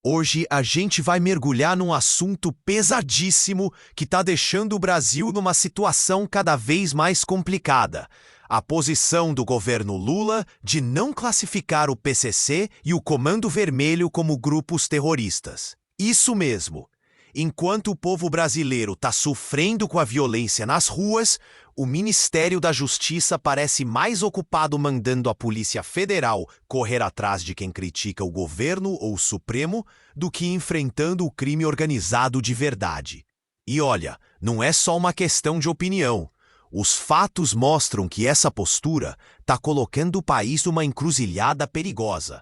Hoje a gente vai mergulhar num assunto pesadíssimo que está deixando o Brasil numa situação cada vez mais complicada. A posição do governo Lula de não classificar o PCC e o Comando Vermelho como grupos terroristas. Isso mesmo. Enquanto o povo brasileiro está sofrendo com a violência nas ruas, o Ministério da Justiça parece mais ocupado mandando a Polícia Federal correr atrás de quem critica o governo ou o Supremo do que enfrentando o crime organizado de verdade. E olha, não é só uma questão de opinião. Os fatos mostram que essa postura está colocando o país numa encruzilhada perigosa.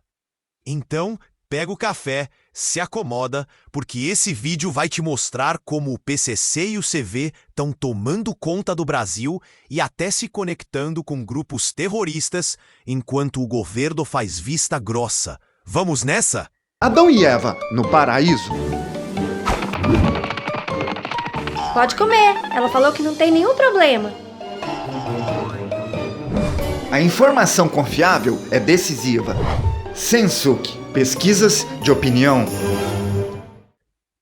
Então, pega o café, se acomoda, porque esse vídeo vai te mostrar como o PCC e o CV estão tomando conta do Brasil e até se conectando com grupos terroristas, enquanto o governo faz vista grossa. Vamos nessa? Adão e Eva, no paraíso. Pode comer, ela falou que não tem nenhum problema. A informação confiável é decisiva. Sensuk, pesquisas de opinião.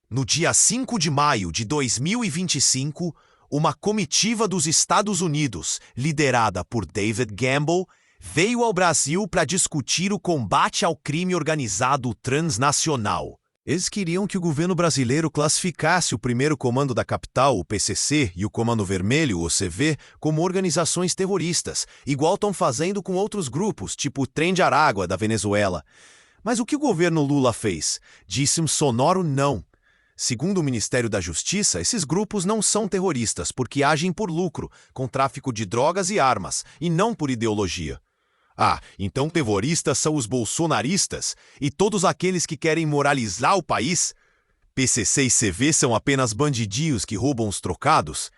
No dia 5 de maio de 2025, uma comitiva dos Estados Unidos, liderada por David Gamble, veio ao Brasil para discutir o combate ao crime organizado transnacional. Eles queriam que o governo brasileiro classificasse o primeiro comando da capital, o PCC, e o Comando Vermelho, o CV, como organizações terroristas, igual estão fazendo com outros grupos, tipo o Trem de Aragua, da Venezuela. Mas o que o governo Lula fez? Disse um sonoro não. Segundo o Ministério da Justiça, esses grupos não são terroristas porque agem por lucro, com tráfico de drogas e armas, e não por ideologia. Ah, então terroristas são os bolsonaristas e todos aqueles que querem moralizar o país? PCC e CV são apenas bandidinhos que roubam os trocados?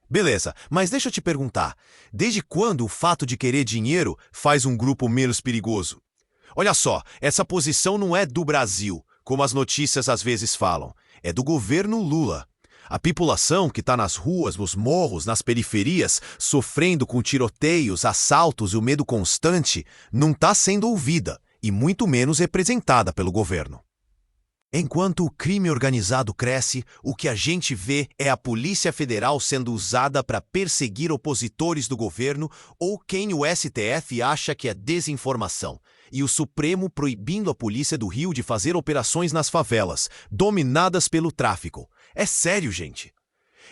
Beleza, mas deixa eu te perguntar, desde quando o fato de querer dinheiro faz um grupo menos perigoso? Olha só, essa posição não é do Brasil, como as notícias às vezes falam, é do governo Lula. A população que está nas ruas, nos morros, nas periferias, sofrendo com tiroteios, assaltos e o medo constante, não está sendo ouvida e muito menos representada pelo governo. Enquanto o crime organizado cresce, o que a gente vê é a Polícia Federal sendo usada para perseguir opositores do governo ou quem o STF acha que é desinformação, e o Supremo proibindo a Polícia do Rio de fazer operações nas favelas, dominadas pelo tráfico. É sério, gente.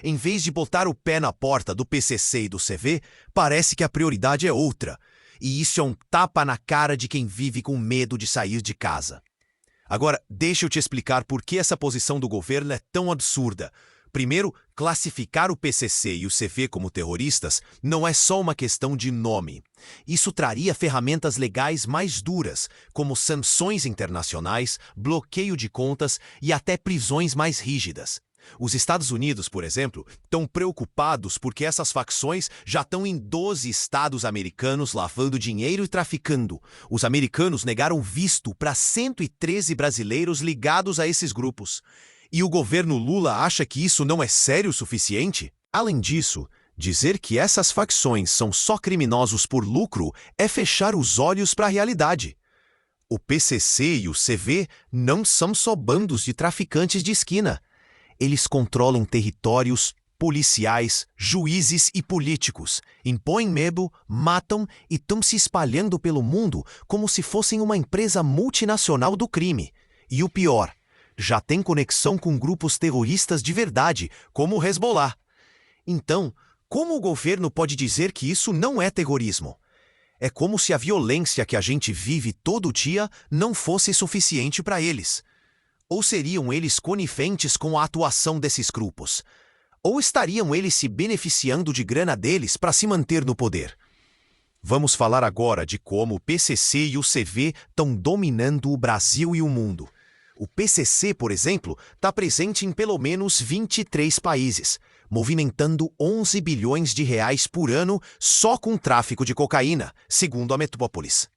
Em vez de botar o pé na porta do PCC e do CV, parece que a prioridade é outra, e isso é um tapa na cara de quem vive com medo de sair de casa. Agora, deixa eu te explicar por que essa posição do governo é tão absurda. Primeiro, classificar o PCC e o CV como terroristas não é só uma questão de nome. Isso traria ferramentas legais mais duras, como sanções internacionais, bloqueio de contas e até prisões mais rígidas. Os Estados Unidos, por exemplo, estão preocupados porque essas facções já estão em 12 estados americanos lavando dinheiro e traficando. Os americanos negaram visto para 113 brasileiros ligados a esses grupos. E o governo Lula acha que isso não é sério o suficiente? Além disso, dizer que essas facções são só criminosos por lucro é fechar os olhos para a realidade. O PCC e o CV não são só bandos de traficantes de esquina. Eles controlam territórios, policiais, juízes e políticos, impõem medo, matam e estão se espalhando pelo mundo como se fossem uma empresa multinacional do crime. E o pior, já tem conexão com grupos terroristas de verdade, como o Hezbollah. Então, como o governo pode dizer que isso não é terrorismo? É como se a violência que a gente vive todo dia não fosse suficiente para eles. Ou seriam eles coniventes com a atuação desses grupos? Ou estariam eles se beneficiando de grana deles para se manter no poder? Vamos falar agora de como o PCC e o CV estão dominando o Brasil e o mundo. O PCC, por exemplo, está presente em pelo menos 23 países, movimentando 11 bilhões de reais por ano só com tráfico de cocaína, segundo a Metrópolis.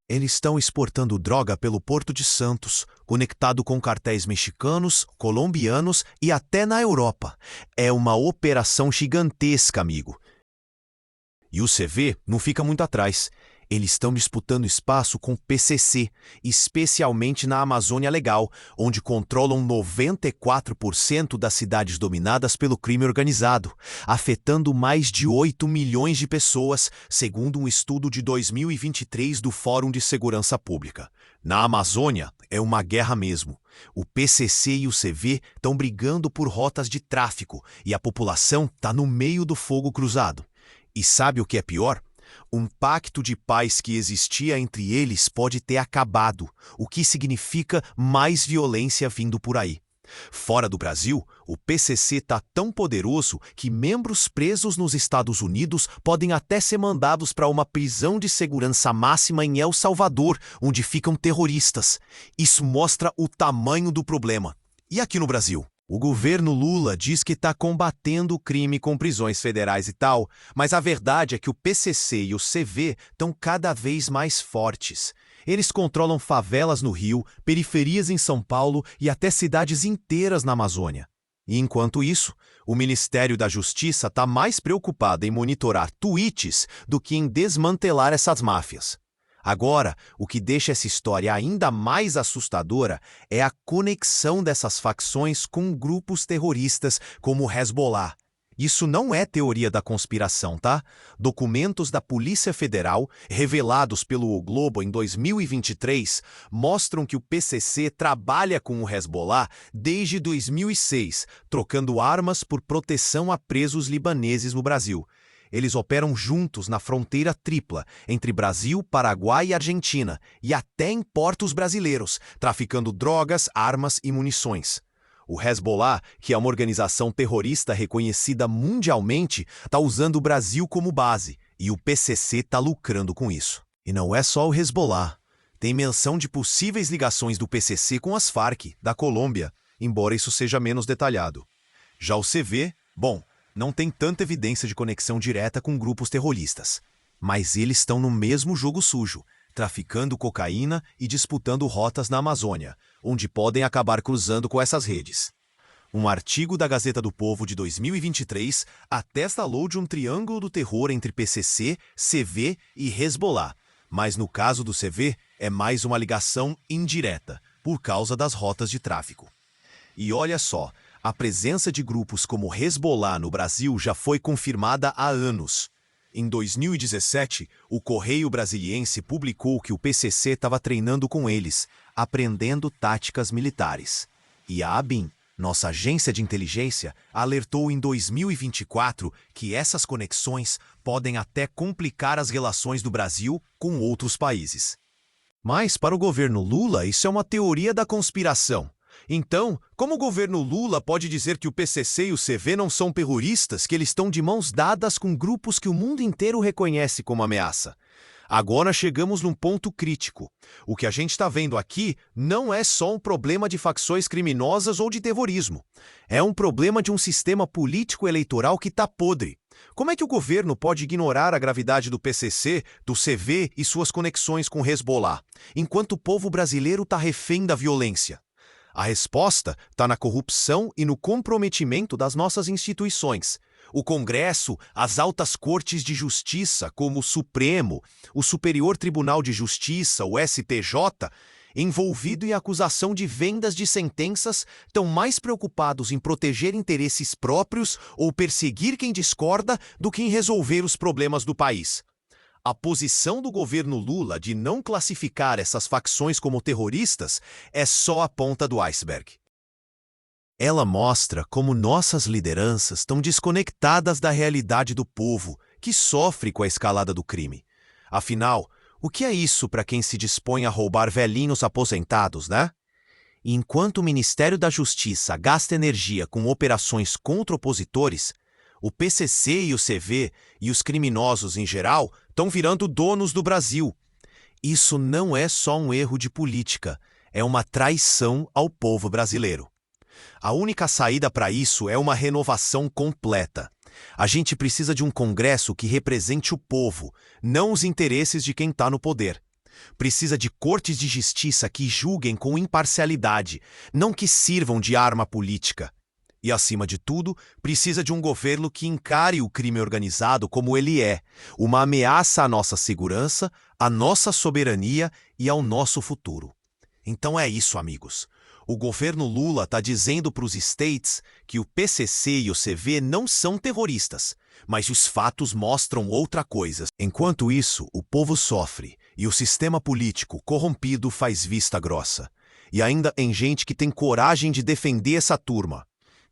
Eles estão exportando droga pelo Porto de Santos, conectado com cartéis mexicanos, colombianos e até na Europa. É uma operação gigantesca, amigo. E o CV não fica muito atrás. Eles estão disputando espaço com o PCC, especialmente na Amazônia Legal, onde controlam 94% das cidades dominadas pelo crime organizado, afetando mais de 8 milhões de pessoas, segundo um estudo de 2023 do Fórum de Segurança Pública. Na Amazônia, é uma guerra mesmo. O PCC e o CV estão brigando por rotas de tráfico e a população está no meio do fogo cruzado. E sabe o que é pior? Um pacto de paz que existia entre eles pode ter acabado, o que significa mais violência vindo por aí. Fora do Brasil, o PCC está tão poderoso que membros presos nos Estados Unidos podem até ser mandados para uma prisão de segurança máxima em El Salvador, onde ficam terroristas. Isso mostra o tamanho do problema. E aqui no Brasil? O governo Lula diz que está combatendo o crime com prisões federais e tal, mas a verdade é que o PCC e o CV estão cada vez mais fortes. Eles controlam favelas no Rio, periferias em São Paulo e até cidades inteiras na Amazônia. E enquanto isso, o Ministério da Justiça está mais preocupado em monitorar tweets do que em desmantelar essas máfias. Agora, o que deixa essa história ainda mais assustadora é a conexão dessas facções com grupos terroristas como o Hezbollah. Isso não é teoria da conspiração, tá? Documentos da Polícia Federal, revelados pelo O Globo em 2023, mostram que o PCC trabalha com o Hezbollah desde 2006, trocando armas por proteção a presos libaneses no Brasil. Eles operam juntos na fronteira tripla entre Brasil, Paraguai e Argentina, e até em portos brasileiros, traficando drogas, armas e munições. O Hezbollah, que é uma organização terrorista reconhecida mundialmente, está usando o Brasil como base, e o PCC está lucrando com isso. E não é só o Hezbollah. Tem menção de possíveis ligações do PCC com as Farc, da Colômbia, embora isso seja menos detalhado. Já o CV, bom, não tem tanta evidência de conexão direta com grupos terroristas. Mas eles estão no mesmo jogo sujo, traficando cocaína e disputando rotas na Amazônia, onde podem acabar cruzando com essas redes. Um artigo da Gazeta do Povo de 2023 atesta de um triângulo do terror entre PCC, CV e Hezbollah, mas no caso do CV é mais uma ligação indireta, por causa das rotas de tráfico. E olha só, a presença de grupos como Hezbollah no Brasil já foi confirmada há anos. Em 2017, o Correio Brasiliense publicou que o PCC estava treinando com eles, aprendendo táticas militares. E a ABIN, nossa agência de inteligência, alertou em 2024 que essas conexões podem até complicar as relações do Brasil com outros países. Mas, para o governo Lula, isso é uma teoria da conspiração. Então, como o governo Lula pode dizer que o PCC e o CV não são terroristas, que eles estão de mãos dadas com grupos que o mundo inteiro reconhece como ameaça? Agora chegamos num ponto crítico. O que a gente está vendo aqui não é só um problema de facções criminosas ou de terrorismo. É um problema de um sistema político-eleitoral que está podre. Como é que o governo pode ignorar a gravidade do PCC, do CV e suas conexões com Hezbollah, enquanto o povo brasileiro está refém da violência? A resposta está na corrupção e no comprometimento das nossas instituições. O Congresso, as altas cortes de justiça, como o Supremo, o Superior Tribunal de Justiça, o STJ, envolvido em acusação de vendas de sentenças, estão mais preocupados em proteger interesses próprios ou perseguir quem discorda do que em resolver os problemas do país. A posição do governo Lula de não classificar essas facções como terroristas é só a ponta do iceberg. Ela mostra como nossas lideranças estão desconectadas da realidade do povo, que sofre com a escalada do crime. Afinal, o que é isso para quem se dispõe a roubar velhinhos aposentados, né? E enquanto o Ministério da Justiça gasta energia com operações contra opositores, o PCC e o CV e os criminosos em geral estão virando donos do Brasil. Isso não é só um erro de política, é uma traição ao povo brasileiro. A única saída para isso é uma renovação completa. A gente precisa de um Congresso que represente o povo, não os interesses de quem está no poder. Precisa de cortes de justiça que julguem com imparcialidade, não que sirvam de arma política. E, acima de tudo, precisa de um governo que encare o crime organizado como ele é, uma ameaça à nossa segurança, à nossa soberania e ao nosso futuro. Então é isso, amigos. O governo Lula está dizendo para os States que o PCC e o CV não são terroristas, mas os fatos mostram outra coisa. Enquanto isso, o povo sofre e o sistema político corrompido faz vista grossa. E ainda tem gente que tem coragem de defender essa turma.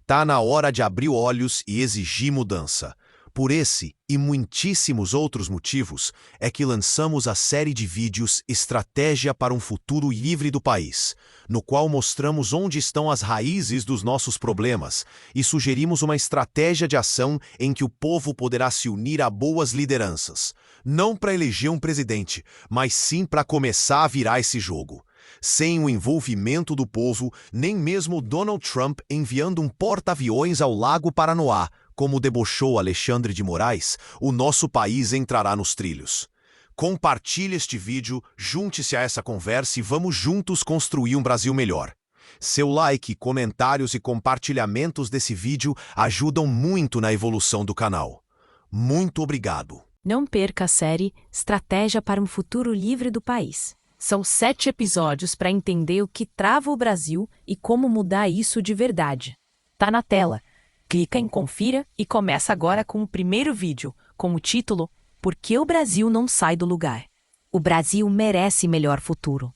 Tá na hora de abrir olhos e exigir mudança. Por esse e muitíssimos outros motivos é que lançamos a série de vídeos Estratégia para um Futuro Livre do País, no qual mostramos onde estão as raízes dos nossos problemas e sugerimos uma estratégia de ação em que o povo poderá se unir a boas lideranças, não para eleger um presidente, mas sim para começar a virar esse jogo. Sem o envolvimento do povo, nem mesmo Donald Trump enviando um porta-aviões ao Lago Paranoá, como debochou Alexandre de Moraes, o nosso país entrará nos trilhos. Compartilhe este vídeo, junte-se a essa conversa e vamos juntos construir um Brasil melhor. Seu like, comentários e compartilhamentos desse vídeo ajudam muito na evolução do canal. Muito obrigado. Não perca a série Estratégia para um Futuro Livre do País. São 7 episódios para entender o que trava o Brasil e como mudar isso de verdade. Tá na tela. Clica em confira e começa agora com o primeiro vídeo, com o título Por que o Brasil não sai do lugar? O Brasil merece melhor futuro.